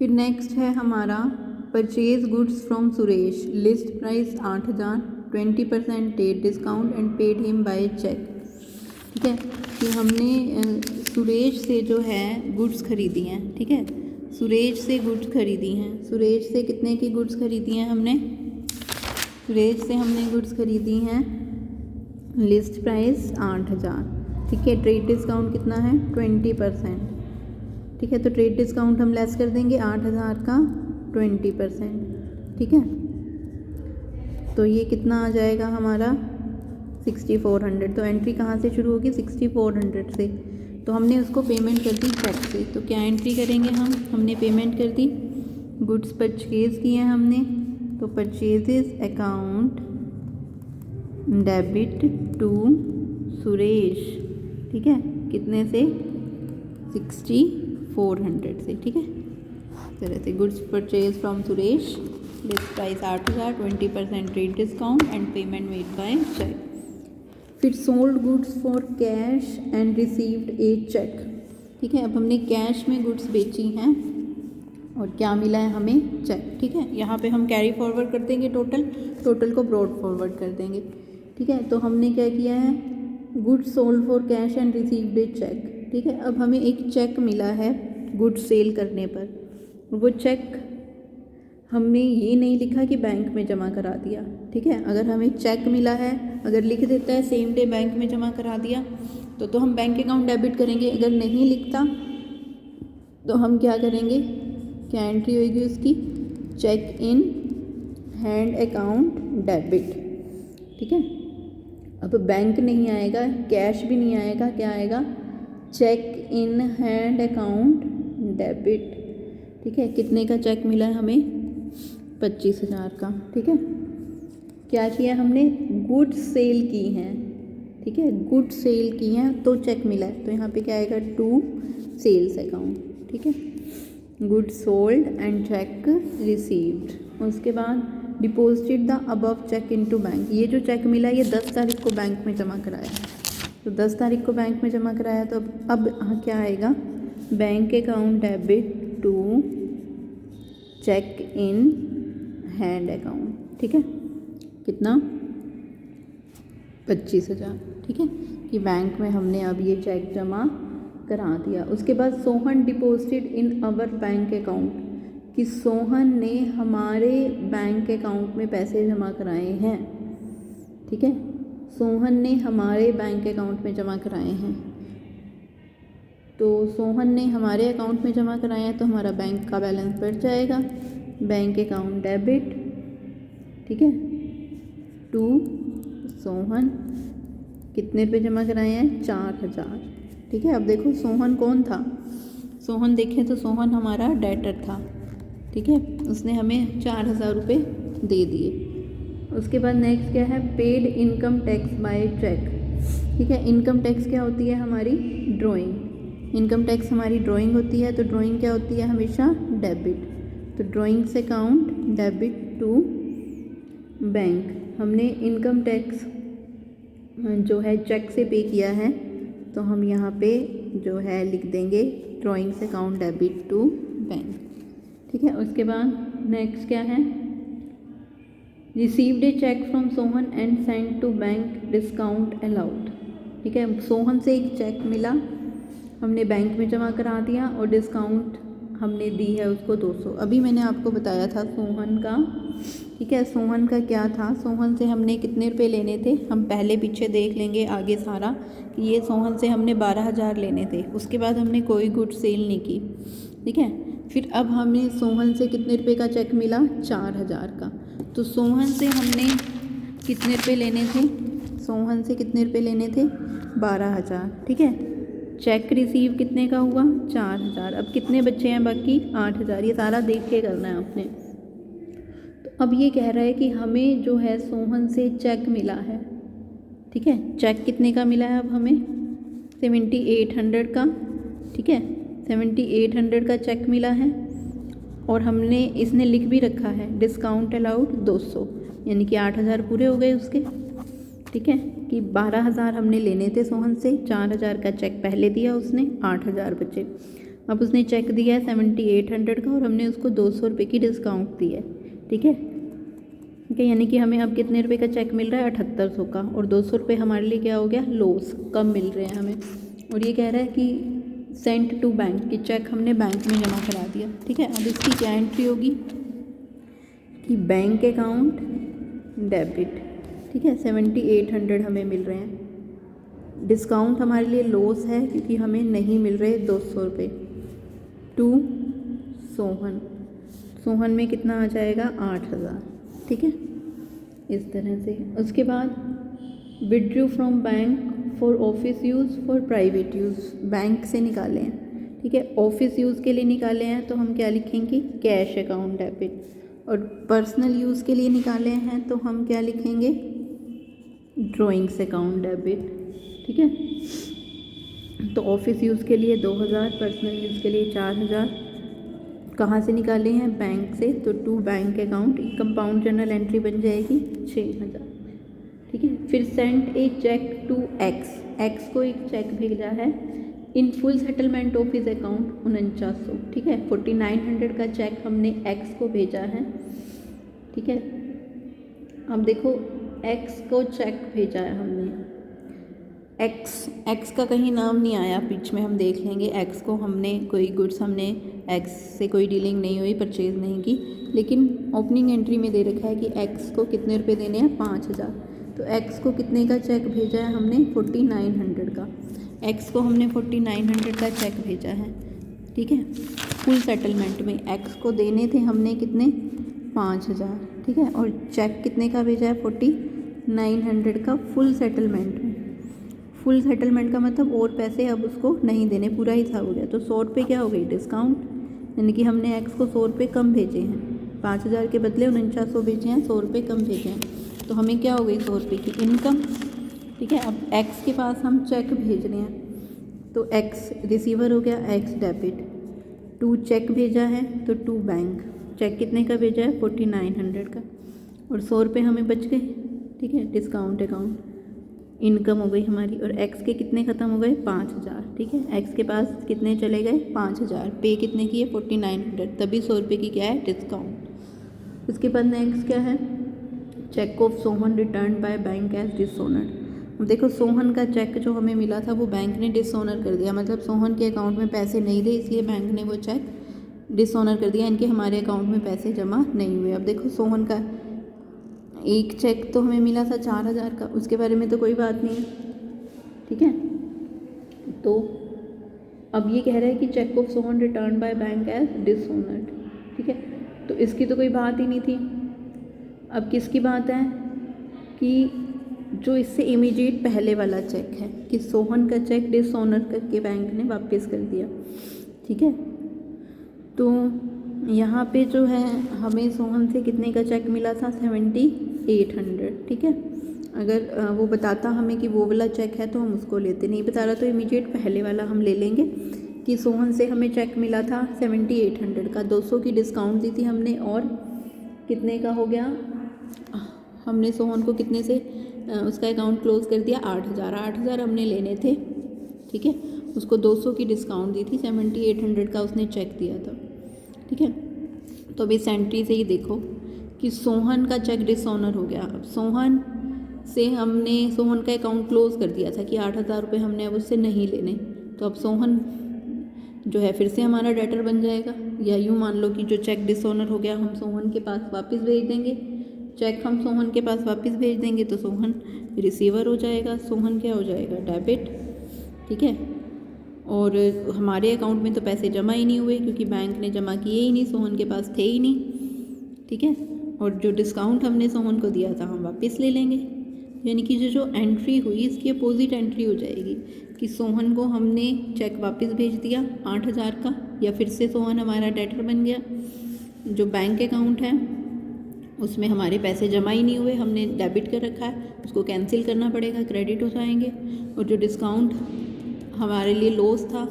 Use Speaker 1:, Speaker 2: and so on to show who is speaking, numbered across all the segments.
Speaker 1: फिर नेक्स्ट है हमारा purchase goods from Suresh, list price 8,000, 20% डेट discount and paid him by cheque. ठीक है, कि हमने सुरेश से जो है गुड्स खरीदी हैं। ठीक है, सुरेश से गुड्स खरीदी हैं। सुरेश से कितने की गुड्स खरीदी हैं हमने? सुरेश से हमने गुड्स खरीदी हैं, लिस्ट प्राइस 8,000। ठीक है, ट्रेड डिस्काउंट कितना है? 20%। ठीक है, तो ट्रेड डिस्काउंट हम लेस कर देंगे 8,000 का 20%। ठीक है, तो ये कितना आ जाएगा हमारा? 6400। तो एंट्री कहाँ से शुरू होगी? 6400 से। तो हमने उसको पेमेंट कर दी चेक से। तो क्या एंट्री करेंगे हमने पेमेंट कर दी, गुड्स परचेज किए हैं हमने, तो purchases account debit to Suresh. ठीक है, कितने से? 6400 से। ठीक है, इस तरह से goods purchase from Suresh, list price 8,000, 20% trade discount and payment made by cheque. फिर sold goods for cash and received a cheque. ठीक है, अब हमने कैश में गुड्स बेची हैं और क्या मिला है हमें? चेक। ठीक है, यहाँ पे हम कैरी फॉरवर्ड कर देंगे, टोटल को ब्रॉड फॉरवर्ड कर देंगे। ठीक है, तो हमने क्या किया है? Goods sold for cash and received a cheque. ठीक है, अब हमें एक चेक मिला है गुड्स सेल करने पर। वो चेक हमने ये नहीं लिखा कि बैंक में जमा करा दिया। ठीक है, अगर हमें चेक मिला है, अगर लिख देता है सेम डे बैंक में जमा करा दिया तो हम बैंक अकाउंट डेबिट करेंगे। अगर नहीं लिखता तो हम क्या करेंगे? क्या एंट्री होगी उसकी? Cheque in hand account debit. ठीक है, अब बैंक नहीं आएगा, कैश भी नहीं आएगा, क्या आएगा? Cheque in hand account debit. ठीक है, कितने का चेक मिला है हमें? 25,000 का। ठीक है, क्या किया हमने? गुड्स सेल की हैं। ठीक है, गुड्स सेल की हैं तो चेक मिला है, तो यहाँ पे क्या आएगा? To sales account. ठीक है, goods sold and cheque received. उसके बाद deposited the above cheque into bank. ये जो चेक मिला है ये 10 तारीख को बैंक में जमा कराया, तो 10 तारीख को बैंक में जमा कराया, तो अब क्या आएगा? Bank account debit to cheque in hand account. ठीक है, कितना? 25,000। ठीक है, कि बैंक में हमने अब ये चेक जमा करा दिया। उसके बाद Sohan deposited in our bank account, कि सोहन ने हमारे बैंक अकाउंट में पैसे जमा कराए हैं। ठीक है, सोहन ने हमारे बैंक अकाउंट में जमा कराए हैं, तो सोहन ने हमारे अकाउंट में जमा कराए हैं तो हमारा बैंक का बैलेंस बढ़ जाएगा। बैंक अकाउंट डेबिट, ठीक है, टू सोहन, कितने पे जमा कराए हैं? 4,000। ठीक है, अब देखो सोहन कौन था? सोहन देखें तो सोहन हमारा डेटर था। ठीक है, उसने हमें 4,000 रुपये दे दिए। उसके बाद नेक्स्ट क्या है? Paid income tax by cheque. ठीक है, इनकम टैक्स क्या होती है? हमारी ड्राइंग। इनकम टैक्स हमारी ड्राइंग होती है, तो ड्राइंग क्या होती है? हमेशा डेबिट। तो ड्राइंग से अकाउंट डेबिट टू बैंक। हमने इनकम टैक्स जो है चेक से पे किया है, तो हम यहाँ पे जो है लिख देंगे ड्राइंग से अकाउंट डेबिट टू बैंक। ठीक है, उसके बाद नेक्स्ट क्या है? Received a cheque from Sohan and send to bank, discount allowed. ठीक है, सोहन से एक चेक मिला, हमने बैंक में जमा करा दिया और डिस्काउंट हमने दी है उसको 200। अभी मैंने आपको बताया था सोहन का। ठीक है, सोहन का क्या था? सोहन से हमने कितने रुपए लेने थे? हम पहले पीछे देख लेंगे आगे सारा, कि ये सोहन से हमने 12,000 लेने थे। उसके बाद हमने कोई गुड्स सेल नहीं की। ठीक है, फिर अब हमें सोहन से कितने रुपए का चेक मिला? 4,000 का। तो सोहन से हमने कितने रुपए लेने थे? सोहन से कितने रुपए लेने थे? 12,000। ठीक है, चेक रिसीव कितने का हुआ? 4,000। अब कितने बच्चे हैं बाकी? 8,000। ये सारा देख के करना है आपने। तो अब ये कह रहा है कि हमें जो है सोहन से चेक मिला है। ठीक है, चेक कितने का मिला है? अब हमें 7,800 का। ठीक है, 7,800 का चेक मिला है और हमने इसने लिख भी रखा है डिस्काउंट अलाउड 200, यानी कि 8,000 पूरे हो गए उसके। ठीक है, कि 12,000 हमने लेने थे सोहन से, 4,000 का चेक पहले दिया उसने, 8,000 बचे। अब उसने चेक दिया है 7800 का और हमने उसको 200 रुपये की डिस्काउंट दी है, ठीक है। ठीक है, यानी कि हमें अब कितने रुपए का चेक मिल रहा है, 7800 का, और 200 रुपये हमारे लिए क्या हो गया, लॉस, कम मिल रहे हैं हमें। और ये कह रहा है कि सेंट टू बैंक, कि चेक हमने बैंक में जमा करा दिया, ठीक है। अब इसकी क्या एंट्री होगी कि बैंक अकाउंट डेबिट, ठीक है, 7800 हमें मिल रहे हैं। डिस्काउंट हमारे लिए लॉस है क्योंकि हमें नहीं मिल रहे 200 रुपये। टू सोहन, सोहन में कितना आ जाएगा, 8000, ठीक है, इस तरह से। उसके बाद withdrew from bank for office use for private use, bank से निकाले हैं, ठीक है। ऑफिस यूज़ के लिए निकाले हैं तो हम क्या लिखेंगे, कैश अकाउंट डेबिट, और पर्सनल यूज़ के लिए निकाले हैं तो हम क्या लिखेंगे, ड्राइंग्स अकाउंट डेबिट, ठीक है। तो ऑफिस यूज़ के लिए 2000, पर्सनल यूज़ के लिए 4000, कहाँ से निकाले हैं, बैंक से, तो to bank account, compound journal entry बन जाएगी 6000, ठीक है। फिर send a cheque to X, X को एक चेक भेजा है in full settlement of his account 4900, ठीक है। 4900 का चेक हमने एक्स को भेजा है, ठीक है। अब देखो एक्स को चेक भेजा है हमने, एक्स का कहीं नाम नहीं आया, बीच में हम देख लेंगे। एक्स को हमने कोई गुड्स, हमने एक्स से कोई डीलिंग नहीं हुई, परचेज नहीं की, लेकिन ओपनिंग एंट्री में दे रखा है कि एक्स को कितने रुपए देने हैं, 5000। तो एक्स को कितने का चेक भेजा है हमने, 4900 का। एक्स को हमने 4900 का चेक भेजा है, ठीक है, फुल सेटलमेंट में। एक्स को देने थे हमने कितने, 5000, ठीक है, और चेक कितने का भेजा है, 4900 का फुल सेटलमेंट में। फुल सेटलमेंट का मतलब और पैसे अब उसको नहीं देने, पूरा हिसाब हो गया। तो 100 रुपये क्या हो गई, डिस्काउंट, यानी कि हमने एक्स को 100 रुपये कम भेजे हैं, 5000 के बदले 4900 भेजे हैं, 100 रुपये कम भेजे हैं, तो हमें क्या हो गई, 100 रुपये की इनकम, ठीक है। अब एक्स के पास हम चेक भेज रहे हैं तो एक्स रिसीवर हो गया, एक्स डेबिट। टू चेक भेजा है तो टू बैंक, चेक कितने का भेजा है, 4900 का, और 100 रुपये हमें बच गए, ठीक है, डिस्काउंट अकाउंट, इनकम हो गई हमारी। और एक्स के कितने ख़त्म हो गए, 5000, ठीक है। एक्स के पास कितने चले गए, 5000, पे कितने की है, 4900, तभी 100 रुपये की क्या है, डिस्काउंट। उसके बाद नेक्स्ट क्या है, cheque of Sohan return by bank as dishonoured. अब देखो सोहन का चेक जो हमें मिला था वो बैंक ने डिसऑनर कर दिया, मतलब सोहन के अकाउंट में पैसे नहीं थे, इसलिए बैंक ने वो चेक डिसऑनर कर दिया, इनके हमारे अकाउंट में पैसे जमा नहीं हुए। अब देखो सोहन का एक चेक तो हमें मिला था 4000 का, उसके बारे में तो कोई बात नहीं है, ठीक है। तो अब ये कह रहा है कि cheque of Sohan return by bank as dishonoured, ठीक है, तो इसकी तो कोई बात ही नहीं थी। अब किसकी बात है कि जो इससे इमीडिएट पहले वाला चेक है कि सोहन का चेक डिसऑनर करके बैंक ने वापस कर दिया, ठीक है। तो यहाँ पे जो है हमें सोहन से कितने का चेक मिला था, 7800, ठीक है। अगर वो बताता हमें कि वो वाला चेक है तो हम उसको लेते, नहीं बता रहा तो इमीडिएट पहले वाला हम ले लेंगे कि सोहन से हमें चेक मिला था 7800 का, 200 की डिस्काउंट दी थी हमने, और कितने का हो गया, हमने सोहन को कितने से उसका अकाउंट क्लोज कर दिया, 8000 हमने लेने थे, ठीक है। उसको 200 की डिस्काउंट दी थी, 7800 का उसने चेक दिया था, ठीक है। तो अभी इस एंट्री से ही देखो कि सोहन का चेक डिसऑनर हो गया। अब सोहन से हमने सोहन का अकाउंट क्लोज कर दिया था कि 8000 रुपये हमने अब उससे नहीं लेने, तो अब सोहन जो है फिर से हमारा डेटर बन जाएगा, या यूँ मान लो कि जो चेक डिसऑनर हो गया हम सोहन के पास वापस भेज देंगे, चेक हम सोहन के पास वापस भेज देंगे तो सोहन रिसीवर हो जाएगा, सोहन क्या हो जाएगा, डेबिट, ठीक है। और हमारे अकाउंट में तो पैसे जमा ही नहीं हुए क्योंकि बैंक ने जमा किए ही नहीं, सोहन के पास थे ही नहीं, ठीक है। और जो डिस्काउंट हमने सोहन को दिया था हम वापस ले लेंगे, यानी कि जो एंट्री हुई इसकी अपोजिट एंट्री हो जाएगी कि सोहन को हमने चेक वापस भेज दिया 8000 का, या फिर से सोहन हमारा डेटर बन गया। जो बैंक अकाउंट है उसमें हमारे पैसे जमा ही नहीं हुए, हमने डेबिट कर रखा है, उसको कैंसिल करना पड़ेगा, क्रेडिट हो जाएंगे। और जो डिस्काउंट हमारे लिए लॉस था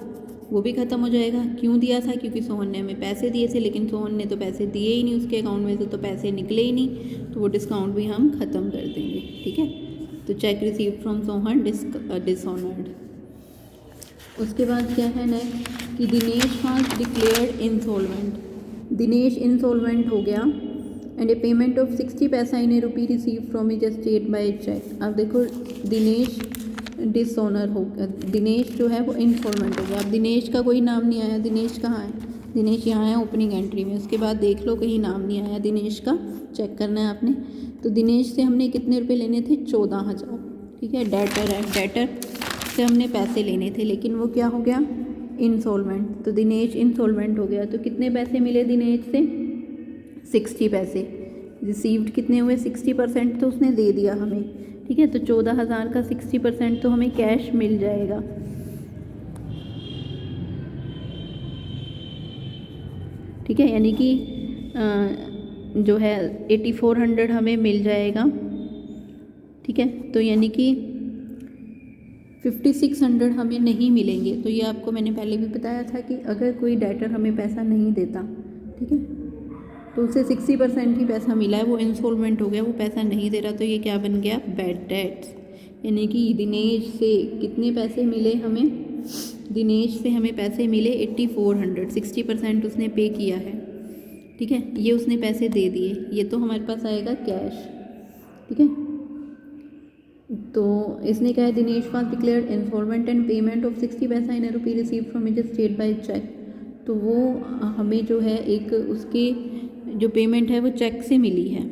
Speaker 1: वो भी ख़त्म हो जाएगा। क्यों दिया था, क्योंकि सोहन ने हमें पैसे दिए थे, लेकिन सोहन ने तो पैसे दिए ही नहीं, उसके अकाउंट में से तो पैसे निकले ही नहीं, तो वो डिस्काउंट भी हम ख़त्म कर देंगे, ठीक है। तो cheque receive from Sohan dishonoured. उसके बाद क्या है नेक्स्ट कि Dinesh was declared insolvent, Dinesh insolvent हो गया एंड ए पेमेंट ऑफ 60 पैसा in a rupee receive from his estate by cheque. अब देखो दिनेश डिसऑनर हो गया, दिनेश जो है वो इंसॉल्वेंट हो गया। अब दिनेश का कोई नाम नहीं आया, दिनेश कहाँ है, दिनेश यहाँ है ओपनिंग एंट्री में। उसके बाद देख लो कहीं नाम नहीं आया दिनेश का, चेक करना है आपने। तो दिनेश से हमने कितने रुपए लेने थे, 14,000, ठीक है। डेटर है, डेटर से हमने पैसे लेने थे, लेकिन वो क्या हो गया, इंसॉल्वेंट। तो दिनेश इंसॉल्वेंट हो गया। तो कितने पैसे मिले दिनेश से, 60 पैसे। रिसीव्ड कितने हुए, 60% तो उसने दे दिया हमें, ठीक है। तो 14,000 का 60% तो हमें कैश मिल जाएगा, ठीक है। यानी कि जो है 8400 हमें मिल जाएगा, ठीक है। तो यानी कि 5600 हमें नहीं मिलेंगे। तो ये आपको मैंने पहले भी बताया था कि अगर कोई डेटर हमें पैसा नहीं देता, ठीक है, तो उसे 60% ही पैसा मिला है, वो इंसॉल्वेंट हो गया, वो पैसा नहीं दे रहा, तो ये क्या बन गया, बैड डेट्स। यानी कि दिनेश से कितने पैसे मिले हमें, दिनेश से हमें पैसे मिले 8400, 60% उसने पे किया है, ठीक है। ये उसने पैसे दे दिए, ये तो हमारे पास आएगा कैश, ठीक है। तो इसने कहा है Dinesh was declared insolvent and payment of 60 पैसा in rupee receive from his state by cheque. तो वो हमें जो है एक उसकी जो पेमेंट है वो चेक से मिली है,